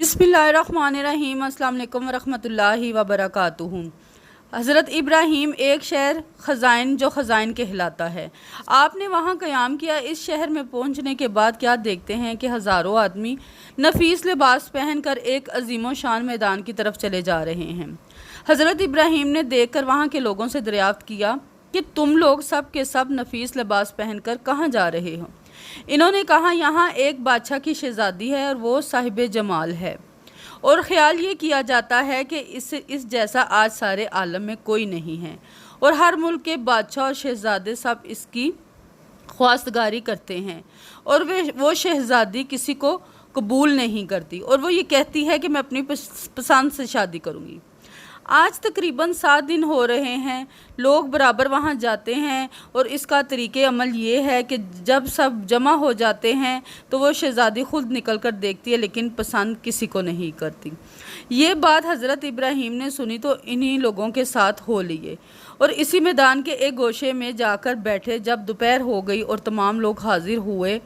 बिस्मिल्लाहिर्रहमानिर्रहीम। अस्सलाम वालेकुम वरहमतुल्लाहि वबरकातुहू। हज़रत इब्राहीम एक शहर ख़ज़ाइन जो ख़ज़ाइन कहलाता है, आपने वहाँ क़याम किया। इस शहर में पहुँचने के बाद क्या देखते हैं कि हज़ारों आदमी नफीस लिबास पहनकर एक अजीम शान मैदान की तरफ चले जा रहे हैं। हज़रत इब्राहीम ने देखकर वहाँ के लोगों से दरियाफ़्त किया कि तुम लोग सब के सब नफीस लिबास पहनकर कहाँ जा रहे हो। इन्होंने कहा, यहाँ एक बादशाह की शहज़ादी है और वो साहिब जमाल है, और ख़्याल ये किया जाता है कि इस जैसा आज सारे आलम में कोई नहीं है, और हर मुल्क के बादशाह और शहज़ादे सब इसकी ख्वास्तगारी करते हैं, और वो शहज़ादी किसी को कबूल नहीं करती, और वो ये कहती है कि मैं अपनी पसंद से शादी करूँगी। आज तकरीबन 7 दिन हो रहे हैं, लोग बराबर वहाँ जाते हैं, और इसका तरीक़े अमल ये है कि जब सब जमा हो जाते हैं तो वो शहज़ादी ख़ुद निकल कर देखती है, लेकिन पसंद किसी को नहीं करती। ये बात हज़रत इब्राहीम ने सुनी तो इन्हीं लोगों के साथ हो लिए, और इसी मैदान के एक गोशे में जाकर बैठे। जब दोपहर हो गई और तमाम लोग हाजिर हुए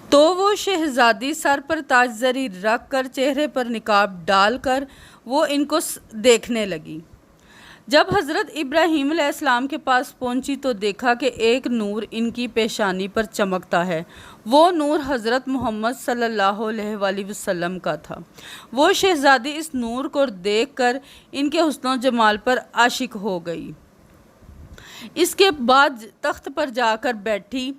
तो वो शहज़ादी सर पर ताजजरी रख कर, चेहरे पर निकाब डालकर वो इनको देखने लगी। जब हज़रत इब्राहीम अलैहिस्सलाम के पास पहुंची तो देखा कि एक नूर इनकी पेशानी पर चमकता है। वो नूर हज़रत मोहम्मद सल्लल्लाहु अलैहि वसल्लम का था। वो शहज़ादी इस नूर को देखकर इनके हुस्न जमाल पर आशिक हो गई। इसके बाद तख्त पर जाकर बैठी।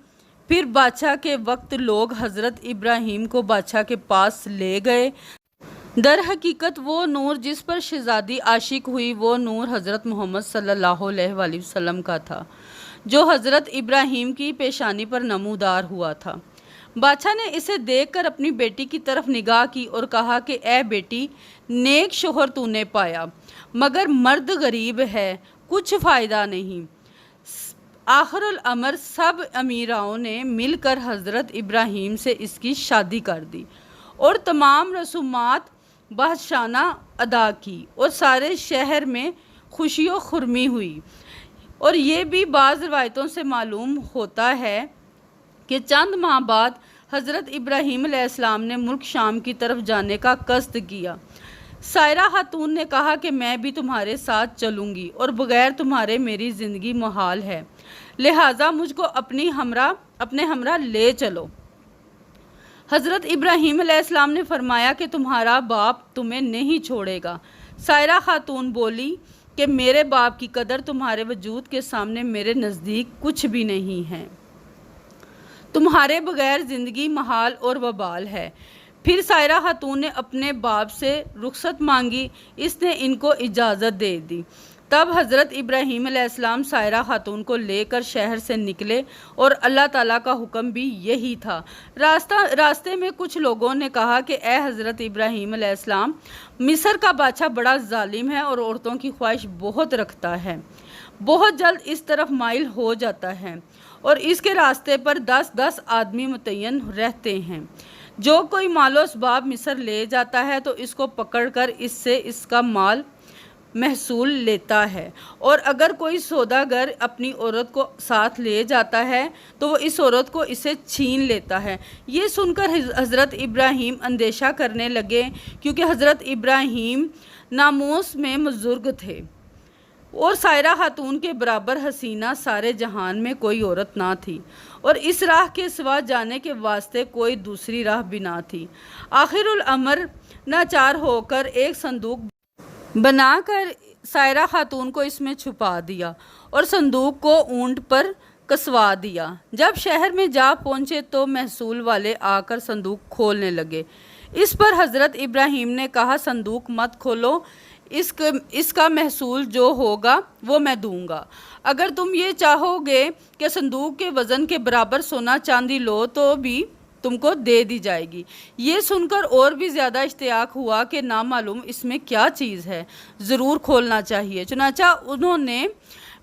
फिर बादशाह के वक्त लोग हज़रत इब्राहीम को बादशाह के पास ले गए। दर हकीकत वो नूर जिस पर शहज़ादी आशिक हुई, वो नूर हज़रत मोहम्मद सल्लल्लाहु अलैहि वसल्लम का था, जो हज़रत इब्राहीम की पेशानी पर नमूदार हुआ था। बादशाह ने इसे देखकर अपनी बेटी की तरफ निगाह की और कहा कि ए बेटी, नेक शोहर तूने पाया, मगर मर्द गरीब है, कुछ फ़ायदा नहीं। आखिरुल अमर सब अमीराओं ने मिलकर हज़रत इब्राहीम से इसकी शादी कर दी और तमाम रसूमात बादशाना अदा की, और सारे शहर में खुशी व खुरमी हुई। और ये भी बाज़ रवायतों से मालूम होता है कि चंद माह बाद हज़रत इब्राहीम अलैहिस्सलाम ने मुल्क शाम की तरफ जाने का कस्द किया। सायरा खातून ने कहा कि मैं भी तुम्हारे साथ चलूँगी, और बग़ैर तुम्हारे मेरी ज़िंदगी मुहाल है, लिहाजा मुझको अपने हमरा ले चलो। हज़रत इब्राहीम अलैहिस्सलाम ने फरमाया कि तुम्हारा बाप तुम्हें नहीं छोड़ेगा। सायरा खातून बोली कि मेरे बाप की कदर तुम्हारे वजूद के सामने मेरे नज़दीक कुछ भी नहीं है, तुम्हारे बग़ैर ज़िंदगी महाल और वबाल है। फिर सायरा खातून ने अपने बाप से रुखसत मांगी, इसने इनको इजाज़त दे दी। तब हज़रत इब्राहीम अलैहिस्सलाम सायरा खातून को लेकर शहर से निकले, और अल्लाह ताला का हुक्म भी यही था। रास्ते में कुछ लोगों ने कहा कि ए हज़रत इब्राहीम अलैहिस्सलाम, मिस्र का बादशाह बड़ा जालिम है और औरतों की ख्वाहिश बहुत रखता है, बहुत जल्द इस तरफ माइल हो जाता है, और इसके रास्ते पर 10-10 आदमी मुतय्यन रहते हैं। जो कोई मालो असबाब मिस्र ले जाता है तो इसको पकड़कर इससे इसका माल महसूल लेता है, और अगर कोई सौदागर अपनी औरत को साथ ले जाता है तो वो इस औरत को इसे छीन लेता है। ये सुनकर हज़रत इब्राहीम अंदेशा करने लगे, क्योंकि हज़रत इब्राहीम नामूस में बुज़ुर्ग थे, और सायरा खातून के बराबर हसीना सारे जहान में कोई औरत ना थी, और इस राह के सिवा जाने के वास्ते कोई दूसरी राह भी ना थी। आखिरुल अमर नाचार होकर एक संदूक बनाकर सायरा खातून को इसमें छुपा दिया, और संदूक को ऊंट पर कसवा दिया। जब शहर में जा पहुँचे तो महसूल वाले आकर संदूक खोलने लगे। इस पर हज़रत इब्राहीम ने कहा, संदूक मत खोलो, इसका महसूल जो होगा वो मैं दूंगा। अगर तुम ये चाहोगे कि संदूक के वज़न के बराबर सोना चांदी लो तो भी तुमको दे दी जाएगी। ये सुनकर और भी ज़्यादा इश्तियाक हुआ कि नामालूम इसमें क्या चीज़ है, ज़रूर खोलना चाहिए। चुनाचा उन्होंने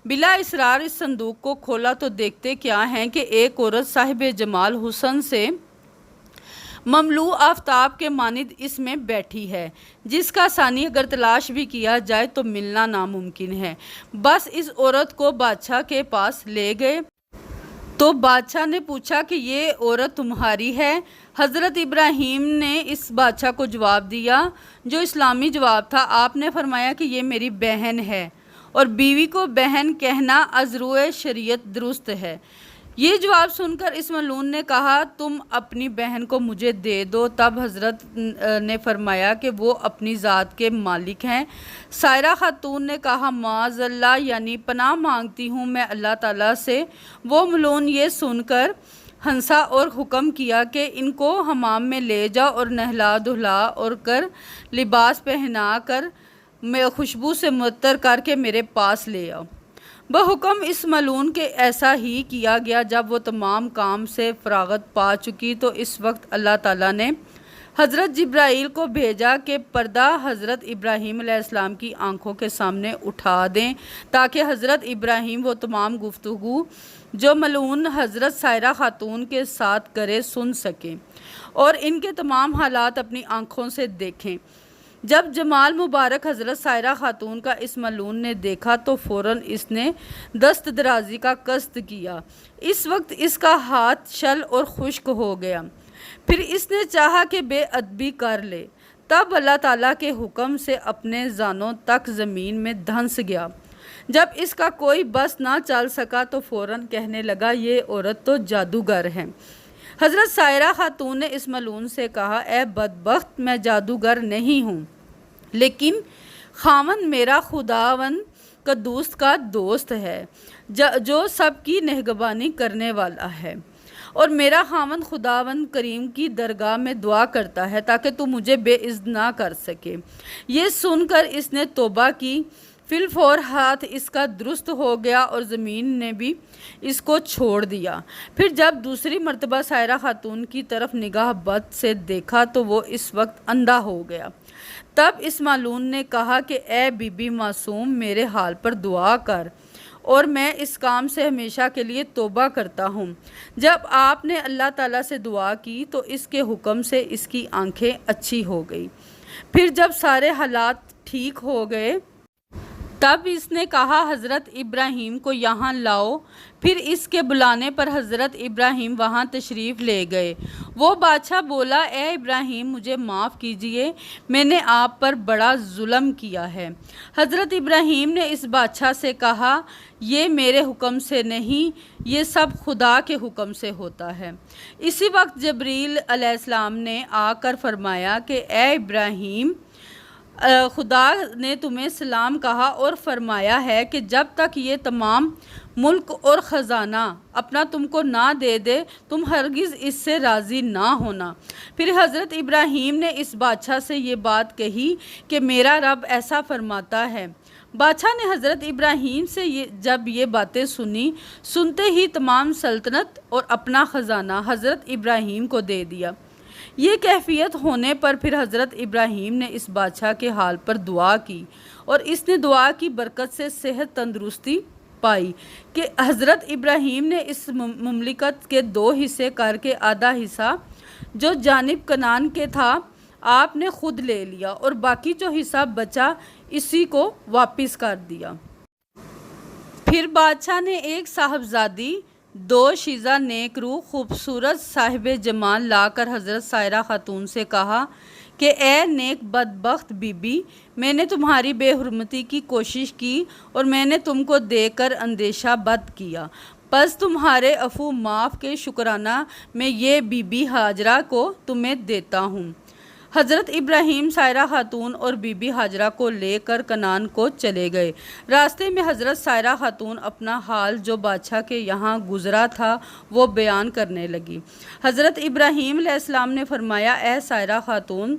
बिला इसरार इस संदूक को खोला तो देखते क्या हैं कि एक औरत साहिब जमाल हुस्न से ममलू आफ्ताब के मानिद इसमें बैठी है, जिसका सानी अगर तलाश भी किया जाए तो मिलना नामुमकिन है। बस इस औरत को बादशाह के पास ले गए। تو بادشاہ نے پوچھا کہ یہ عورت تمہاری ہے؟ حضرت ابراہیم نے اس بادشاہ کو جواب دیا جو اسلامی جواب تھا۔ آپ نے فرمایا کہ یہ میری بہن ہے، اور بیوی کو بہن کہنا از روئے شریعت درست ہے۔ یہ جواب سن کر اس ملعون نے کہا تم اپنی بہن کو مجھے دے دو۔ تب حضرت نے فرمایا کہ وہ اپنی ذات کے مالک ہیں۔ سائرہ خاتون نے کہا معاذ اللہ، یعنی پناہ مانگتی ہوں میں اللہ تعالیٰ سے۔ وہ ملعون یہ سن کر ہنسا اور حکم کیا کہ ان کو حمام میں لے جاؤ اور نہلا دھلا اور کر لباس پہنا کر خوشبو سے معطر کر کے میرے پاس لے آؤ۔ بحکم اس ملعون کے ایسا ہی کیا گیا۔ جب وہ تمام کام سے فراغت پا چکی تو اس وقت اللہ تعالیٰ نے حضرت جبرائیل کو بھیجا کہ پردہ حضرت ابراہیم علیہ السلام کی آنکھوں کے سامنے اٹھا دیں تاکہ حضرت ابراہیم وہ تمام گفتگو جو ملعون حضرت سائرہ خاتون کے ساتھ کرے سن سکیں اور ان کے تمام حالات اپنی آنکھوں سے دیکھیں۔ جب جمال مبارک حضرت سائرہ خاتون کا اس ملعون نے دیکھا تو فوراً اس نے دست درازی کا قصد کیا۔ اس وقت اس کا ہاتھ شل اور خشک ہو گیا۔ پھر اس نے چاہا کہ بے ادبی کر لے، تب اللہ تعالیٰ کے حکم سے اپنے زانوں تک زمین میں دھنس گیا۔ جب اس کا کوئی بس نہ چل سکا تو فوراً کہنے لگا یہ عورت تو جادوگر ہے۔ حضرت سائرہ خاتون نے اس ملعون سے کہا اے بدبخت، میں جادوگر نہیں ہوں، لیکن خاوند میرا خداوند قدوس کا دوست ہے جو سب کی نگہبانی کرنے والا ہے، اور میرا خاوند خداوند کریم کی درگاہ میں دعا کرتا ہے تاکہ تو مجھے بے عزت نہ کر سکے۔ یہ سن کر اس نے توبہ کی۔ فی الفور ہاتھ اس کا درست ہو گیا اور زمین نے بھی اس کو چھوڑ دیا۔ پھر جب دوسری مرتبہ سائرہ خاتون کی طرف نگاہ بد سے دیکھا تو وہ اس وقت اندھا ہو گیا۔ تب اس ملعون نے کہا کہ اے بی بی معصوم، میرے حال پر دعا کر اور میں اس کام سے ہمیشہ کے لیے توبہ کرتا ہوں۔ جب آپ نے اللہ تعالیٰ سے دعا کی تو اس کے حکم سے اس کی آنکھیں اچھی ہو گئی۔ پھر جب سارے حالات ٹھیک ہو گئے تب اس نے کہا حضرت ابراہیم کو یہاں لاؤ۔ پھر اس کے بلانے پر حضرت ابراہیم وہاں تشریف لے گئے۔ وہ بادشاہ بولا اے ابراہیم، مجھے معاف کیجئے، میں نے آپ پر بڑا ظلم کیا ہے۔ حضرت ابراہیم نے اس بادشاہ سے کہا یہ میرے حکم سے نہیں، یہ سب خدا کے حکم سے ہوتا ہے۔ اسی وقت جبریل علیہ السلام نے آ کر فرمایا کہ اے ابراہیم، خدا نے تمہیں سلام کہا اور فرمایا ہے کہ جب تک یہ تمام ملک اور خزانہ اپنا تم کو نہ دے دے تم ہرگز اس سے راضی نہ ہونا۔ پھر حضرت ابراہیم نے اس بادشاہ سے یہ بات کہی کہ میرا رب ایسا فرماتا ہے۔ بادشاہ نے حضرت ابراہیم سے جب یہ باتیں سنتے ہی تمام سلطنت اور اپنا خزانہ حضرت ابراہیم کو دے دیا۔ یہ کیفیت ہونے پر پھر حضرت ابراہیم نے اس بادشاہ کے حال پر دعا کی اور اس نے دعا کی برکت سے صحت تندرستی پائی کہ حضرت ابراہیم نے اس مملکت کے 2 حصے کر کے آدھا حصہ جو جانب کنعان کے تھا آپ نے خود لے لیا اور باقی جو حصہ بچا اسی کو واپس کر دیا۔ پھر بادشاہ نے ایک صاحبزادی 2 شیزہ نیک روح خوبصورت صاحب جمال لا کر حضرت سائرہ خاتون سے کہا کہ اے نیک بدبخت بی بی، میں نے تمہاری بے حرمتی کی کوشش کی اور میں نے تم کو دے کر اندیشہ بد کیا، پس تمہارے عفو معاف کے شکرانہ میں یہ بی بی ہاجرہ کو تمہیں دیتا ہوں۔ حضرت ابراہیم سائرہ خاتون اور بی بی ہاجرہ کو لے کر کنعان کو چلے گئے۔ راستے میں حضرت سائرہ خاتون اپنا حال جو بادشاہ کے یہاں گزرا تھا وہ بیان کرنے لگی۔ حضرت ابراہیم علیہ السلام نے فرمایا اے سائرہ خاتون،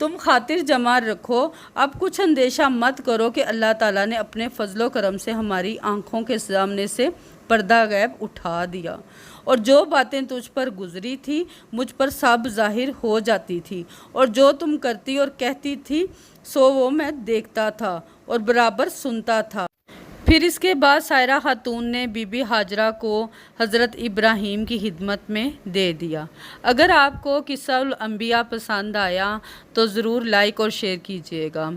تم خاطر جمع رکھو، اب کچھ اندیشہ مت کرو کہ اللہ تعالیٰ نے اپنے فضل و کرم سے ہماری آنکھوں کے سامنے سے پردہ غیب اٹھا دیا اور جو باتیں تجھ پر گزری تھی مجھ پر سب ظاہر ہو جاتی تھی، اور جو تم کرتی اور کہتی تھی سو وہ میں دیکھتا تھا اور برابر سنتا تھا۔ پھر اس کے بعد سائرہ خاتون نے بی بی ہاجرہ کو حضرت ابراہیم کی خدمت میں دے دیا۔ اگر آپ کو قصہ الانبیاء پسند آیا تو ضرور لائک اور شیئر کیجیے گا۔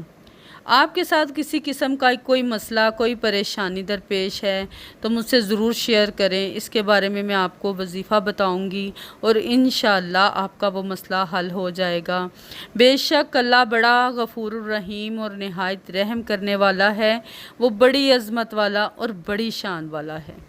آپ کے ساتھ کسی قسم کا کوئی مسئلہ کوئی پریشانی درپیش ہے تو مجھ سے ضرور شیئر کریں، اس کے بارے میں آپ کو وظیفہ بتاؤں گی اور انشاءاللہ آپ کا وہ مسئلہ حل ہو جائے گا۔ بے شک اللہ بڑا غفور الرحیم اور نہایت رحم کرنے والا ہے، وہ بڑی عظمت والا اور بڑی شان والا ہے۔